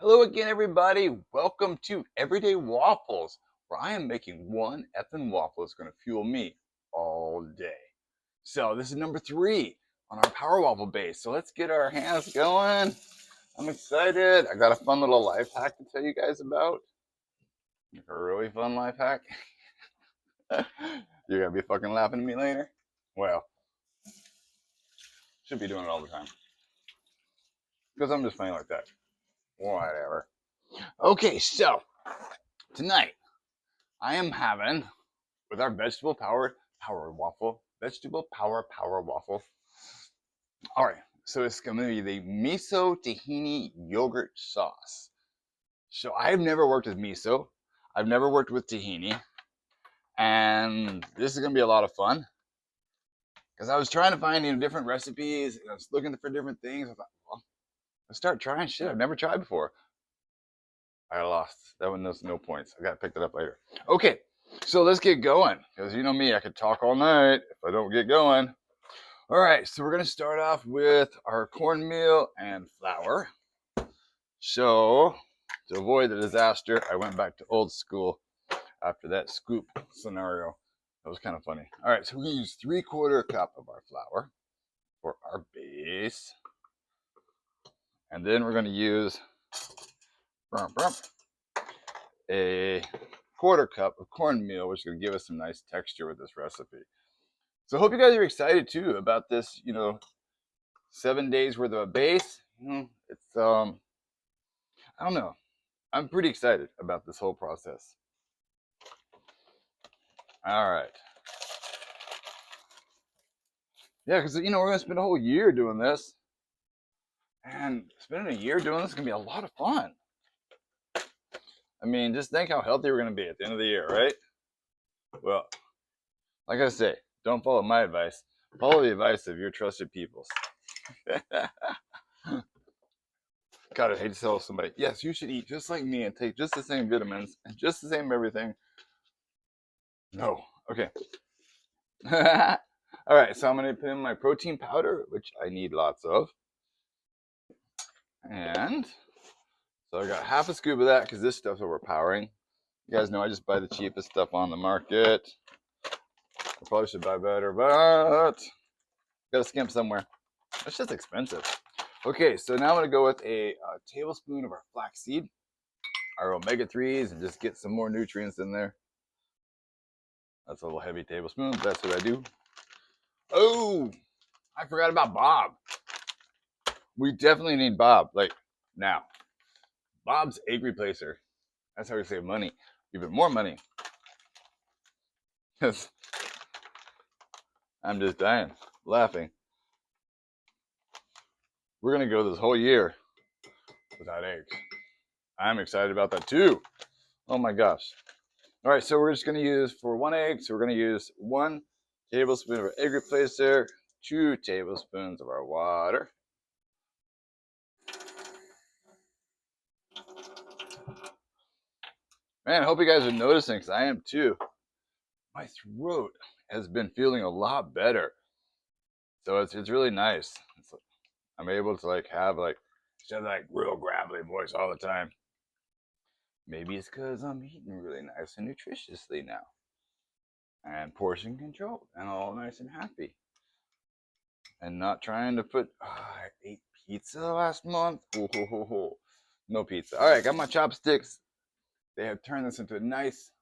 Hello again, everybody. Welcome to Everyday Waffles, where I am making one effing waffle that's going to fuel me all day. So this is number 3 on our power waffle base. So let's get our hands going. I'm excited. I got a fun little life hack to tell you guys about. A really fun life hack. You're going to be fucking laughing at me later. Well, should be doing it all the time. Because I'm just funny like that. Whatever. Okay, so tonight I am having with our vegetable power waffle. Vegetable power waffle. All right, so it's going to be the Miso Tahini yogurt sauce. So I've never worked with miso. I've never worked with tahini. And this is going to be a lot of fun. Because I was trying to find different recipes. And I was looking for different things. I thought, well, let's start trying shit I've never tried before. I lost. That one was no points. I got to pick that up later. Okay, so let's get going. Because you know me, I could talk all night if I don't get going. All right, so we're going to start off with our cornmeal and flour. So to avoid the disaster, I went back to old school after that scoop scenario. That was kind of funny. All right, so we're going to use 3/4 cup of our flour for our base. And then we're going to use a 1/4 cup of cornmeal, which is going to give us some nice texture with this recipe. So I hope you guys are excited too about this, 7 days worth of a base. It's I don't know. I'm pretty excited about this whole process. All right. Yeah, because we're gonna spend a whole year doing this, and spending a year doing this is gonna be a lot of fun. I mean, just think how healthy we're gonna be at the end of the year, right? Well, like I say, don't follow my advice. Follow the advice of your trusted peoples. God, I hate to tell somebody, yes, you should eat just like me and take just the same vitamins and just the same everything. No. Okay. All right, so I'm going to put in my protein powder, which I need lots of. And so I got half a scoop of that because this stuff's overpowering. You guys know I just buy the cheapest stuff on the market. I probably should buy better, but gotta skimp somewhere. It's just expensive. Okay, so now I'm going to go with a tablespoon of our flaxseed, our omega-3s, and just get some more nutrients in there. That's a little heavy tablespoon, but that's what I do. Oh, I forgot about Bob. We definitely need Bob, like now. Bob's egg replacer. That's how we save money. Even more money. I'm just dying, laughing. We're going to go this whole year without eggs. I'm excited about that too. Oh my gosh. All right, so we're just going to use for 1 egg. So we're going to use 1 tablespoon of our egg replacer, 2 tablespoons of our water. Man, I hope you guys are noticing because I am too. My throat has been feeling a lot better. So it's really nice. I'm able to have instead of real gravelly voice all the time. Maybe it's because I'm eating really nice and nutritiously now. And portion control and all nice and happy. And not trying to put, I ate pizza last month. Ooh, no pizza. All right, got my chopsticks. They have turned this into a nice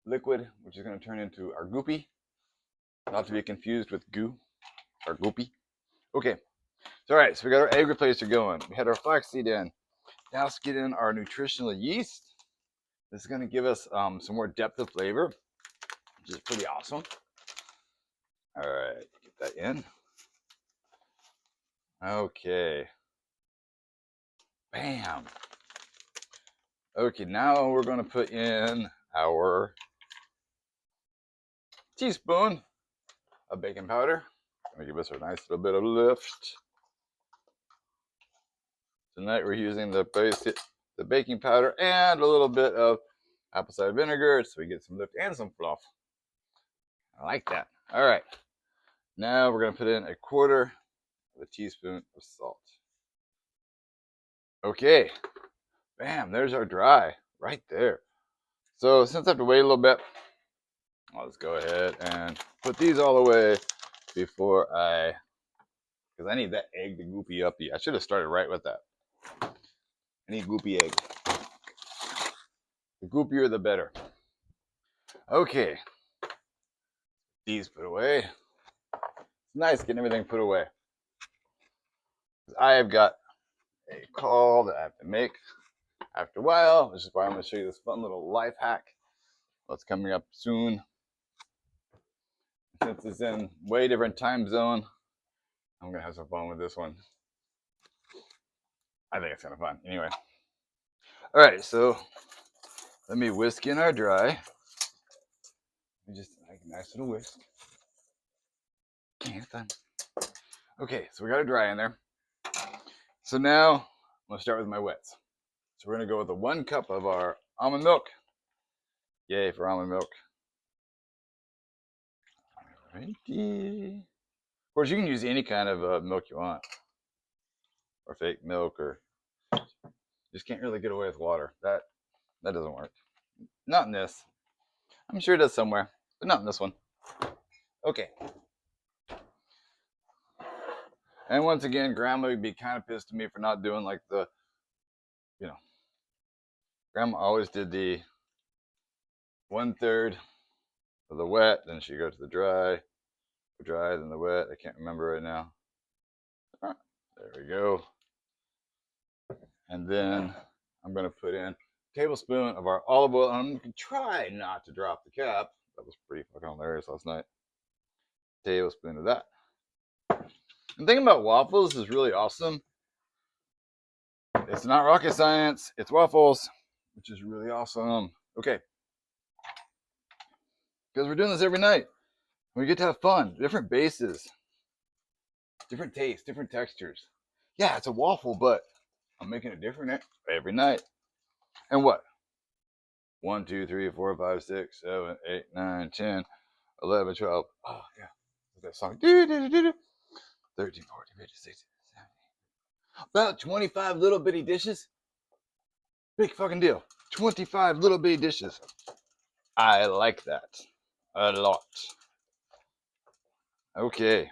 liquid, which is going to turn into our goopy. Not to be confused with goo or goopy. Okay. So, all right, so we got our egg replacer going. We had our flaxseed in. Now let's get in our nutritional yeast. This is going to give us some more depth of flavor, which is pretty awesome. All right, get that in. Okay. Bam. Okay, now we're going to put in our teaspoon of baking powder. Going to give us a nice little bit of lift. Tonight we're using the baking powder and a little bit of apple cider vinegar so we get some lift and some fluff. I like that. All right. Now we're going to put in 1/4 of a teaspoon of salt. Okay. Bam, there's our dry right there. So since I have to wait a little bit, I'll just go ahead and put these all away before because I need that egg to goopy up. I should have started right with that. I need goopy egg. The goopier, the better. Okay. These put away. It's nice getting everything put away. I have got a call that I have to make after a while, which is why I'm going to show you this fun little life hack. What's coming up soon. Since it's in way different time zone, I'm going to have some fun with this one. I think it's kind of fun. Anyway. All right, so let me whisk in our dry. Just like a nice little whisk. Can't fun. Okay, so we got a dry in there. So now I'm going to start with my wets. So we're going to go with the 1 cup of our almond milk. Yay for almond milk. Alrighty. Of course, you can use any kind of milk you want. Or fake milk, or just can't really get away with water. That doesn't work. Not in this. I'm sure it does somewhere, but not in this one. Okay. And once again, Grandma would be kind of pissed at me for not doing like the, Grandma always did the 1/3 of the wet, then she goes to the dry, then the wet. I can't remember right now. There we go. And then I'm going to put in a tablespoon of our olive oil. And I'm going to try not to drop the cap. That was pretty fucking hilarious last night. Tablespoon of that. The thing about waffles is really awesome. It's not rocket science. It's waffles, which is really awesome. Okay. Because we're doing this every night. We get to have fun. Different bases. Different tastes. Different textures. Yeah, it's a waffle, but I'm making it different every night. And what? 1, 2, 3, 4, 5, 6, 7, 8, 9, 10, 11, 12. Oh, yeah. That song. 13, 14, 15, 16, 17. About 25 little bitty dishes. Big fucking deal. 25 little bitty dishes. I like that a lot. Okay.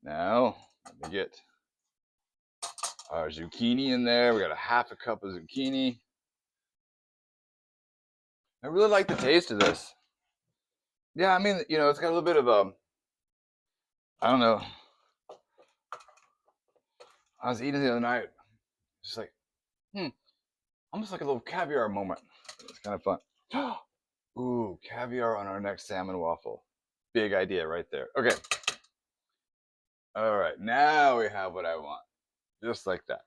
Now, let me get our zucchini in there. We got a 1/2 cup of zucchini. I really like the taste of this. Yeah, I mean, it's got a little bit of I don't know. I was eating the other night, just like, almost like a little caviar moment. It's kind of fun. Ooh, caviar on our next salmon waffle. Big idea right there. Okay. All right, now we have what I want. Just like that.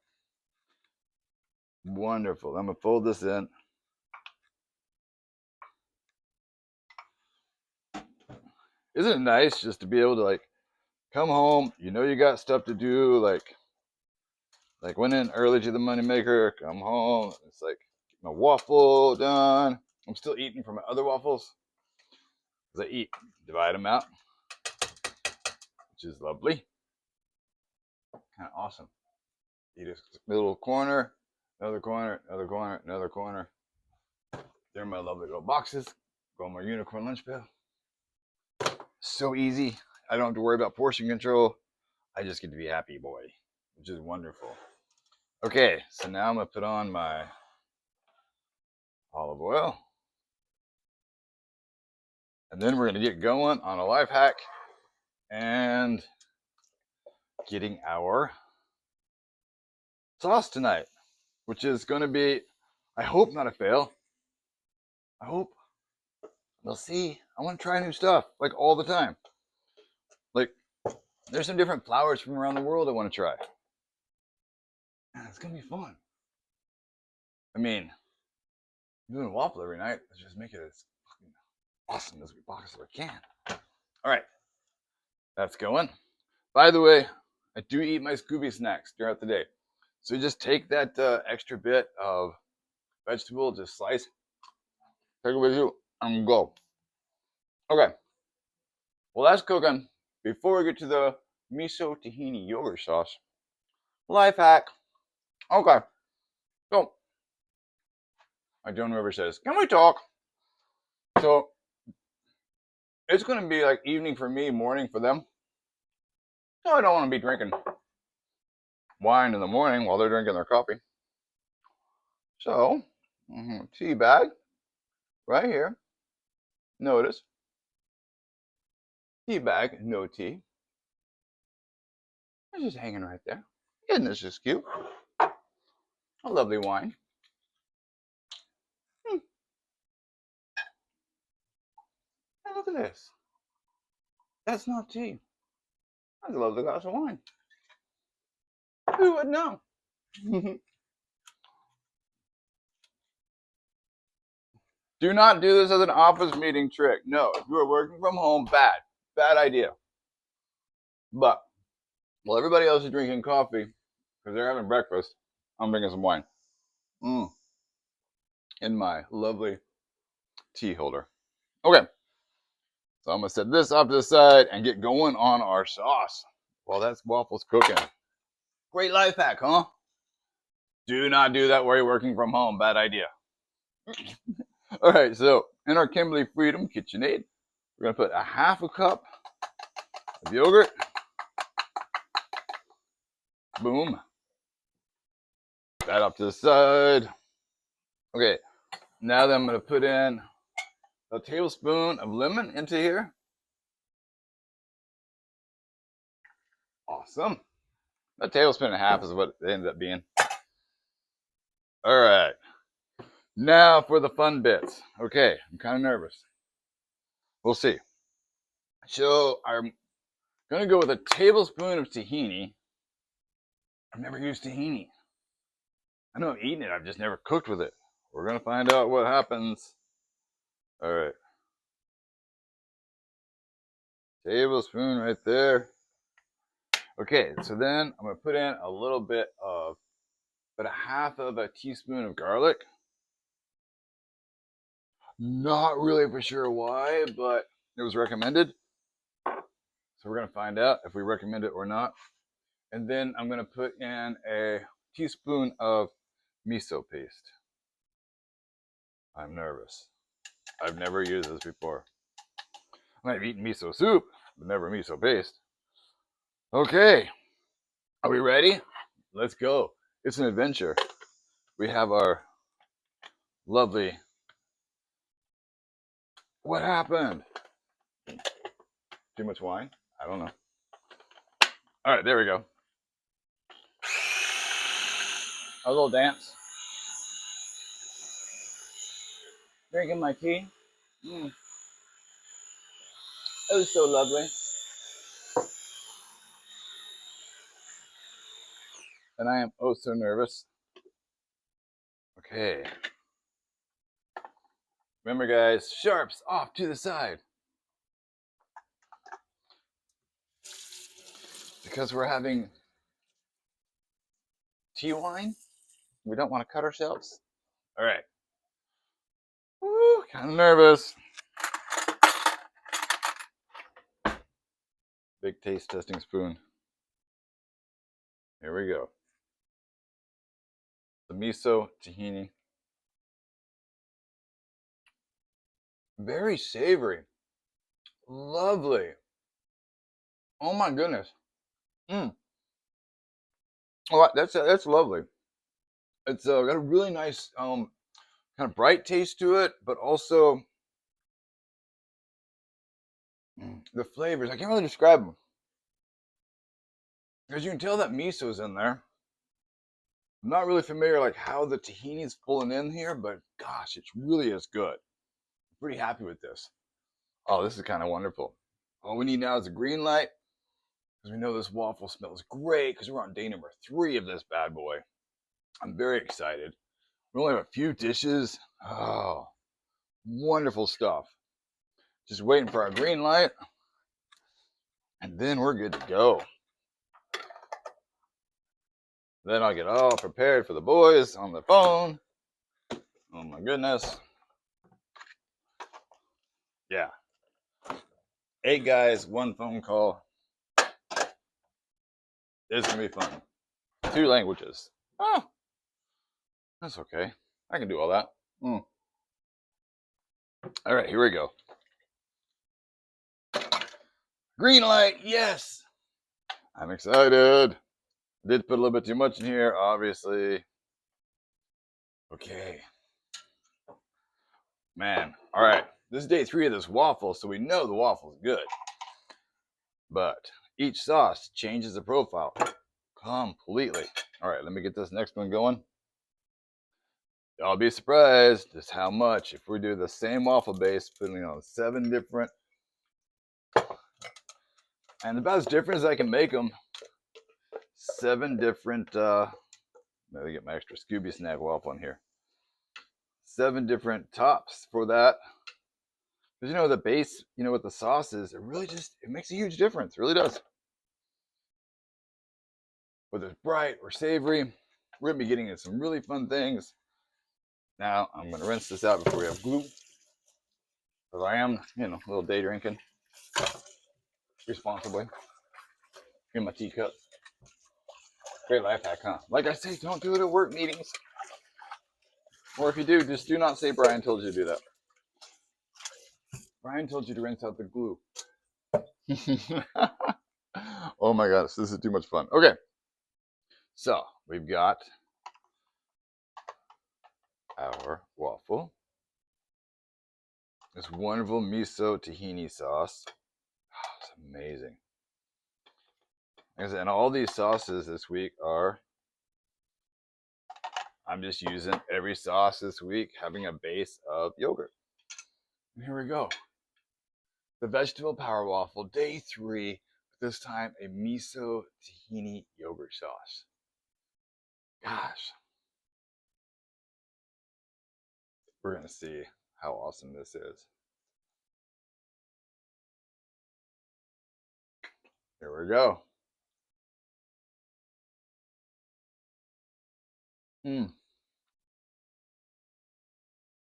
Wonderful. I'm going to fold this in. Isn't it nice just to be able to like come home, you got stuff to do, like went in early to the moneymaker, come home, it's like get my waffle done. I'm still eating from my other waffles because I divide them out, which is lovely. Kind of awesome. Eat a little corner, another corner, another corner, another corner. They're my lovely little boxes. Go in my unicorn lunch pail. So easy. I don't have to worry about portion control. I just get to be a happy boy, which is wonderful. Okay, so now I'm going to put on my olive oil. And then we're going to get going on a life hack and getting our sauce tonight, which is going to be, I hope, not a fail. I hope. We'll see. I want to try new stuff, like all the time. Like, there's some different flours from around the world I want to try. Man, it's going to be fun. I mean, doing a waffle every night, let's just make it as fucking awesome as we possibly can. All right. That's going. By the way, I do eat my Scooby snacks throughout the day. So you just take that extra bit of vegetable, just slice, take it with you, and go. Okay. Well, that's cooking. Before we get to the Miso Tahini yogurt sauce, life hack. Okay. So, my Joan River says, can we talk? So it's going to be like evening for me, morning for them. So I don't want to be drinking wine in the morning while they're drinking their coffee. So, tea bag right here. Notice, tea bag, no tea. It's just hanging right there. Isn't this just cute? A lovely wine. And look at this. That's not tea. That's a lovely glass of wine. Who would know? Do not do this as an office meeting trick. No, if you are working from home, bad idea. But while everybody else is drinking coffee because they're having breakfast, I'm drinking some wine. In my lovely tea holder. Okay, so I'm gonna set this off to the side and get going on our sauce while that's Waffles cooking. Great life hack, huh? Do not do that while you're working from home. Bad idea. All right, so in our Kimberly Freedom KitchenAid, we're gonna put a half a cup of yogurt. Boom. That up to the side. Okay, now then I'm gonna put in a tablespoon of lemon into here. Awesome. A tablespoon and a half is what it ended up being. All right. Now for the fun bits. Okay, I'm kind of nervous. We'll see. So I'm going to go with a tablespoon of tahini. I've never used tahini. I know I've eaten it. I've just never cooked with it. We're going to find out what happens. All right. Tablespoon right there. Okay, so then I'm going to put in a little bit of, about a half of a teaspoon of garlic. Not really for sure why, but it was recommended. So we're going to find out if we recommend it or not. And then I'm going to put in a teaspoon of miso paste. I'm nervous. I've never used this before. I've eaten miso soup, but never miso paste. Okay, are we ready? Let's go. It's an adventure. We have our lovely... What happened? Too much wine? I don't know. All right, there we go. A little dance. Drinking my tea. It was so lovely. And I am oh so nervous. Okay. Remember guys, sharps off to the side. Because we're having tea wine, we don't want to cut ourselves. All right. Woo, kind of nervous. Big taste testing spoon. Here we go. The miso tahini. Very savory. Lovely. Oh my goodness. Oh, that's lovely. It's got a really nice kind of bright taste to it, but also the flavors. I can't really describe them. Because you can tell that miso's in there. I'm not really familiar like how the tahini is pulling in here, but gosh, it really is good. I'm pretty happy with this. Oh, this is kind of wonderful. All we need now is a green light, because we know this waffle smells great, because we're on day number 3 of this bad boy. I'm very excited. We only have a few dishes. Oh, wonderful stuff. Just waiting for our green light, and then we're good to go. Then I'll get all prepared for the boys on the phone. Oh my goodness. Yeah. 8 guys, 1 phone call. It's gonna be fun. 2 languages. Oh, that's okay. I can do all that. Mm. All right, here we go. Green light, yes. I'm excited. Did put a little bit too much in here, obviously. Okay. Man, all right. This is day 3 of this waffle, so we know the waffle's good. But each sauce changes the profile completely. All right, let me get this next one going. Y'all be surprised just how much, if we do the same waffle base, putting on 7 different, and about as different as I can make them, 7 different, let me get my extra Scooby Snack waffle in here. 7 different tops for that. Because, you know, the base, you know, with the sauces, it really just, it makes a huge difference. It really does. Whether it's bright or savory, we're going to be getting into some really fun things. Now, I'm going to rinse this out before we have gluten. Because I am, you know, a little day drinking responsibly. In my teacup. Great life hack, huh? Like I say, don't do it at work meetings. Or if you do, just do not say Brian told you to do that. Brian told you to rinse out the glue. Oh my gosh, this is too much fun. Okay, so we've got our waffle. This wonderful miso tahini sauce. Oh, it's amazing. And all these sauces this week are, I'm just using every sauce this week having a base of yogurt. And here we go. The vegetable power waffle, day 3, this time a miso tahini yogurt sauce. Gosh. We're going to see how awesome this is. Here we go.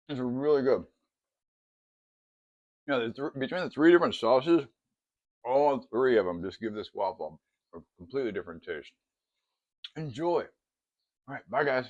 It's really good. You know, between the 3 different sauces, all 3 of them just give this waffle a completely different taste. Enjoy. All right, bye guys.